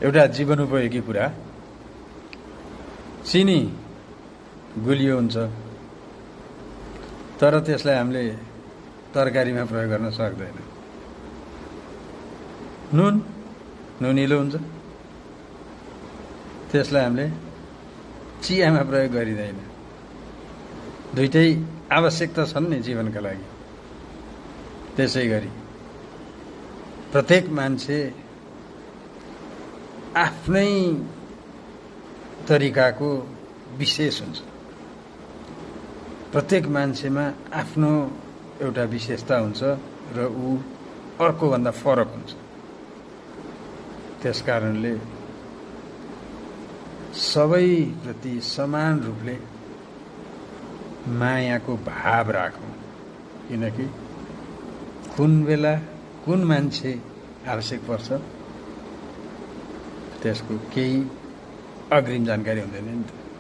एउटा जीवनोपयोगी कुरा, चिनी गुलियो हुन्छ तर त्यसलाई हामीले तरकारीमा प्रयोग गर्न सक्दैन। नुन नुनिलो हुन्छ, त्यसलाई हामीले चियामा प्रयोग गरिँदैन। दुईटै आवश्यकता छन् नि जीवनका लागि। त्यसै गरी प्रत्येक मान्छे आफ्नै तरिकाको विशेष हुन्छ। प्रत्येक मान्छेमा आफ्नो एउटा विशेषता हुन्छ र ऊ अर्कोभन्दा फरक हुन्छ। त्यसकारणले सबैप्रति समान रूपले मायाको भाव राखौँ, किनकि कुन बेला कुन मान्छे आवश्यक पर्छ त्यसको केही अग्रिम जानकारी हुँदैन नि त।